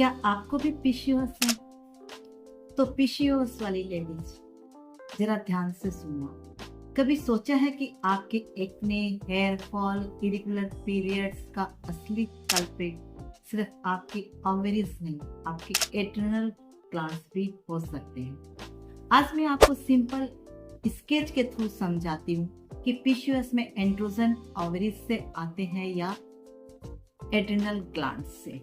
क्या आपको भी पीसीओएस है? तो पीसीओएस वाली लेडीज जरा ध्यान से सुनना। कभी सोचा है कि आपके acne, hair fall, irregular periods का असली कल्प्रिट सिर्फ आपकी ओवरीज नहीं, आपके एड्रिनल ग्लैंड्स भी हो सकते हैं। आज मैं आपको सिंपल स्केच के थ्रू समझाती हूँ कि पीसीओएस में एंड्रोजन ओवरीज से आते हैं या एड्रिनल ग्लैंड्स से,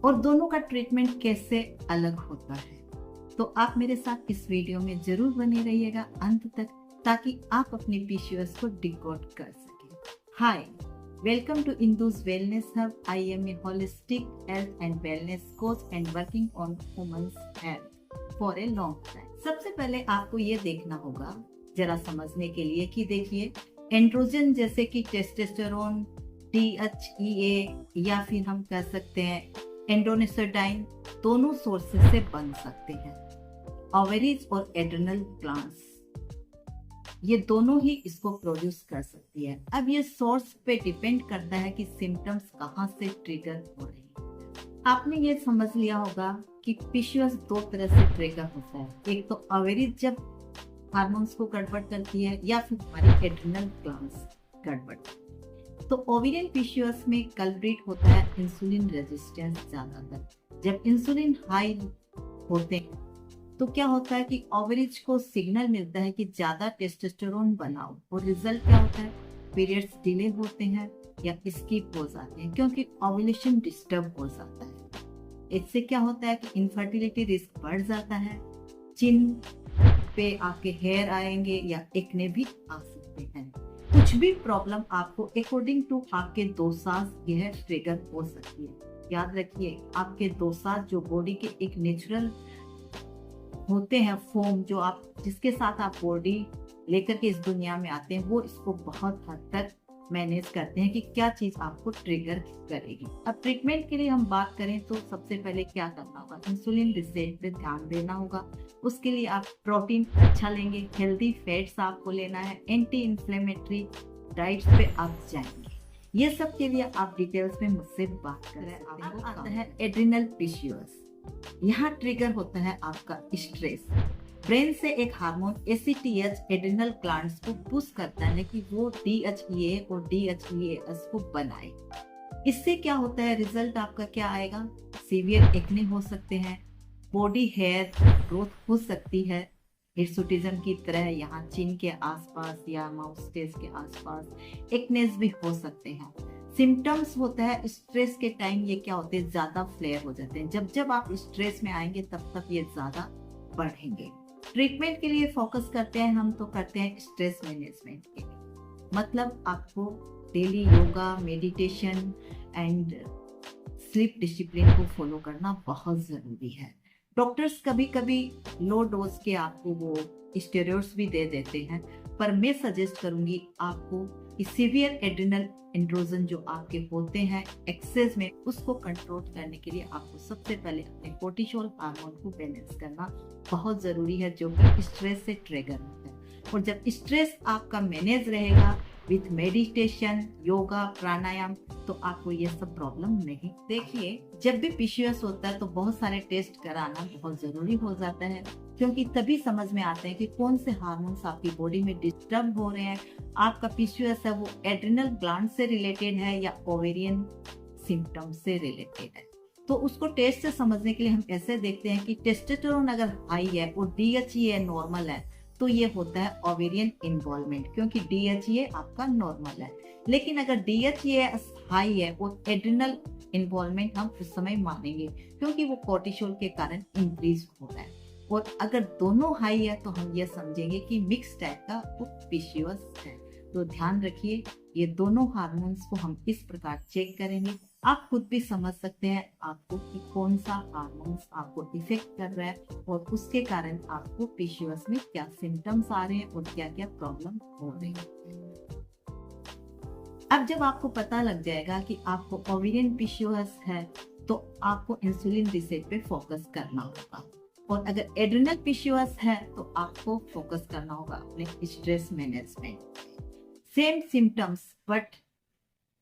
और दोनों का ट्रीटमेंट कैसे अलग होता है। तो आप मेरे साथ इस वीडियो में जरूर बने रहिएगा अंत तक, ताकि आप अपने पीसीओएस को डिकोड कर सकें। Hi, welcome to Indu's wellness hub. I am a holistic health and wellness coach and working on women's health for a long time. सबसे पहले आपको ये देखना होगा जरा समझने के लिए कि देखिए, एंड्रोजन जैसे कि टेस्टोस्टेरोन, DHEA या फिर हम कह सकते हैं एंडोनेस्टाडाइन, दोनों सोर्सेस से बन सकते हैं। ओवरीज और एड्रिनल ग्लैंड्स, ये दोनों ही इसको प्रोड्यूस कर सकती है। अब ये सोर्स पे डिपेंड करता है कि सिम्टम्स कहाँ से ट्रिगर हो रहे हैं। आपने ये समझ लिया होगा कि पीसीओएस दो तरह से ट्रिगर होता है। एक तो ओवरीज जब हार्मोन्स को गड़बड़ करती है, या फिर हमारी एड्रिनल ग्लैंड्स गड़बड़। तो ओवेरियन पीसीओएस में कल्प्रिट होता है इंसुलिन रेजिस्टेंस ज्यादातर। जब इंसुलिन हाई होते हैं तो क्या होता है कि ओवरीज को सिग्नल मिलता है कि ज्यादा टेस्टोस्टेरोन बनाओ, और रिजल्ट क्या होता है, पीरियड्स डिले होते हैं या स्किप हो जाते हैं, क्योंकि ओव्यूलेशन डिस्टर्ब हो जाता है। इससे क्या होता है कि इनफर्टिलिटी रिस्क बढ़ जाता है, चिन पे आपके हेयर आएंगे या एक्ने भी आ सकते हैं। कुछ भी प्रॉब्लम आपको अकॉर्डिंग टू आपके दोसाज यह ट्रिगर हो सकती है। याद रखिए, आपके दोसाज जो बॉडी के एक नेचुरल होते हैं फोम, जो आप जिसके साथ आप बॉडी लेकर के इस दुनिया में आते हैं, वो इसको बहुत हद तक मैनेज करते हैं कि क्या चीज आपको ट्रिगर करेगी। अब ट्रीटमेंट के लिए हम बात करें तो सबसे पहले क्या करना होगा, इंसुलिन रिसेट पे ध्यान देना होगा। उसके लिए आप प्रोटीन अच्छा लेंगे, हेल्दी फैट्स आपको लेना है, एंटी इन्फ्लेमेटरी डाइट्स पे आप जाएंगे। ये सब के लिए आप डिटेल्स में मुझसे बात करें। अब आता है एड्रिनल पीसीओएस। यहाँ ट्रिगर होता है आपका स्ट्रेस। ब्रेन से एक हार्मोन ACTH एड्रिनल ग्लैंड्स को पुश करता है कि वो DHEA और DHEAS को बनाए। इससे क्या होता है, रिजल्ट आपका क्या आएगा, सीवियर एक्ने हो सकते हैं, बॉडी हेयर ग्रोथ हो सकती है हिर्सुटिज्म की तरह, यहाँ चिन के आसपास या माउस्टेज के आसपास एक्नेस भी हो सकते हैं। सिम्टम्स होता है स्ट्रेस के टाइम, ये क्या होते हैं, ज्यादा फ्लेयर हो जाते हैं। जब जब आप स्ट्रेस में आएंगे तब ये ज्यादा बढ़ेंगे। ट्रीटमेंट के लिए फोकस करते हैं हम, तो करते हैं स्ट्रेस मैनेजमेंट के लिए। मतलब आपको daily yoga, meditation and sleep discipline को फॉलो करना बहुत जरूरी है। डॉक्टर्स कभी कभी लो डोज के आपको वो स्टेरॉइड्स भी दे देते हैं, पर मैं सजेस्ट करूंगी आपको कि सीवियर एड्रिनल एंड्रोजन जो आपके होते हैं एक्सेस में, उसको कंट्रोल करने के लिए आपको सबसे पहले अपने कोर्टिसोल हार्मोन को बैलेंस करना बहुत जरूरी है, जो कि स्ट्रेस से ट्रिगर होता है। और जब स्ट्रेस आपका मैनेज रहेगा विथ मेडिटेशन, योगा, प्राणायाम, तो आपको ये सब प्रॉब्लम नहीं। देखिए, जब भी पीसीओएस होता है तो बहुत सारे टेस्ट कराना बहुत जरूरी हो जाता है, क्योंकि तभी समझ में आते हैं कि कौन से हार्मोन्स आपकी बॉडी में डिस्टर्ब हो रहे हैं। आपका पीसीओएस है वो एड्रिनल ग्लैंड से रिलेटेड है या ओवेरियन सिम्टम से रिलेटेड है। तो उसको टेस्ट से समझने के लिए हम ऐसे देखते हैं कि टेस्टोस्टेरोन अगर हाई है और DHEA नॉर्मल है, तो ये होता है ओवेरियन इन्वॉल्वमेंट, क्योंकि DHEA आपका नॉर्मल है। लेकिन अगर DHEA हाई है और एड्रिनल इन्वॉल्वमेंट हम उस समय मानेंगे, क्योंकि वो कोर्टिसोल के कारण इंक्रीज हो रहा है। और अगर दोनों हाई है तो हम ये समझेंगे कि मिक्स टाइप का वो पीसीओएस है। तो ध्यान रखिए, ये दोनों हार्मोन्स को हम इस प्रकार चेक करेंगे। आप खुद भी समझ सकते हैं आपको कि कौन सा हार्मोन्स आपको इफेक्ट कर रहा है, और उसके कारण आपको पीसीओएस में क्या सिम्टम्स आ रहे हैं और क्या क्या प्रॉब्लम हो रही है। अब जब आपको पता लग जाएगा कि आपको ओवेरियन पीसीओएस है, तो आपको इंसुलिन रिसेट पे फोकस करना होगा। और अगर एड्रिनल पीसीओएस है तो आपको फोकस करना होगा अपने stress management. Same symptoms but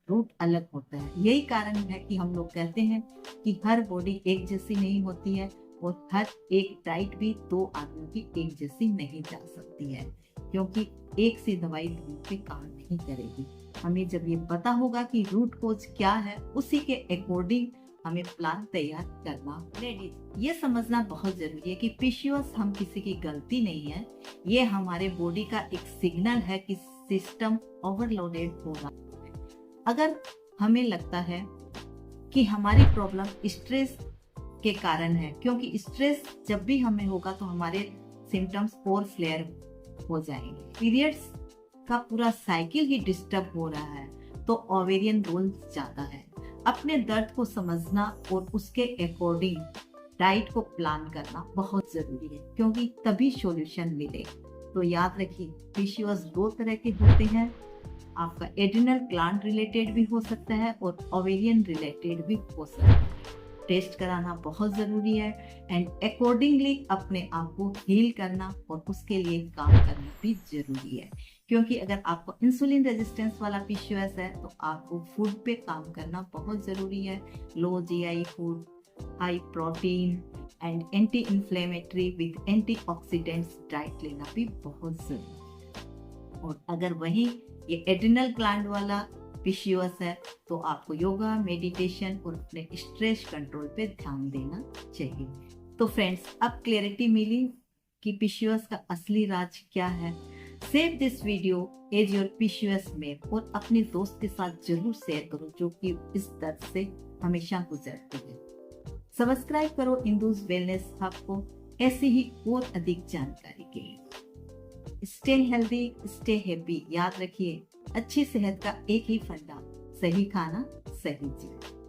root अलग होता है। यही कारण है कि हम लोग कहते हैं कि हर बॉडी एक जैसी नहीं होती है और हर एक डाइट भी दो आदमियों की एक जैसी नहीं जा सकती है, क्योंकि एक सी दवाई दूर पे काम नहीं करेगी। हमें जब ये पता होगा कि रूट कोज क्या है, उसी के अकॉर्डिंग हमें प्लान तैयार करना। लेडीज, ये समझना बहुत जरूरी है कि पीसीओएस हम किसी की गलती नहीं है, ये हमारे बॉडी का एक सिग्नल है कि सिस्टम ओवरलोडेड हो रहा है। अगर हमें लगता है कि हमारी प्रॉब्लम स्ट्रेस के कारण है, क्योंकि स्ट्रेस जब भी हमें होगा तो हमारे सिम्टम्स और फ्लेयर हो जाएंगे। पीरियड्स का पूरा साइकिल ही डिस्टर्ब हो रहा है तो ओवेरियन रोल जाता है। अपने दर्द को समझना और उसके अकॉर्डिंग डाइट को प्लान करना बहुत जरूरी है, क्योंकि तभी सॉल्यूशन मिले। तो याद रखिए, पीसीओएस दो तरह के होते हैं। आपका एड्रिनल ग्लैंड रिलेटेड भी हो सकता है और ओवेरियन रिलेटेड भी हो सकता है। टेस्ट कराना बहुत जरूरी है एंड अकॉर्डिंगली अपने आप को हील करना और उसके लिए काम करना भी जरूरी है, क्योंकि अगर आपको इंसुलिन रेजिस्टेंस वाला पीसीओएस है तो आपको फूड पे काम करना बहुत जरूरी है। Low GI food, high protein and anti inflammatory with antioxidants diet लेना भी बहुत जरूरी है। और अगर वही ये एड्रिनल ग्लैंड वाला पीसीओएस है तो आपको योगा, मेडिटेशन और अपने स्ट्रेस कंट्रोल पे ध्यान देना चाहिए। तो फ्रेंड्स, अब क्लैरिटी मिली कि पीसीओएस का असली राज क्या है। Save this video as your PCOS map और अपने दोस्त के साथ जरूर शेयर करो जो कि इस दर्द से हमेशा गुजरती है। सब्सक्राइब करो इंदूज वेलनेस हब को ऐसी ही और अधिक जानकारी के लिए। Stay healthy, stay happy. याद रखिए, अच्छी सेहत का एक ही फंडा, सही खाना, सही जीवन।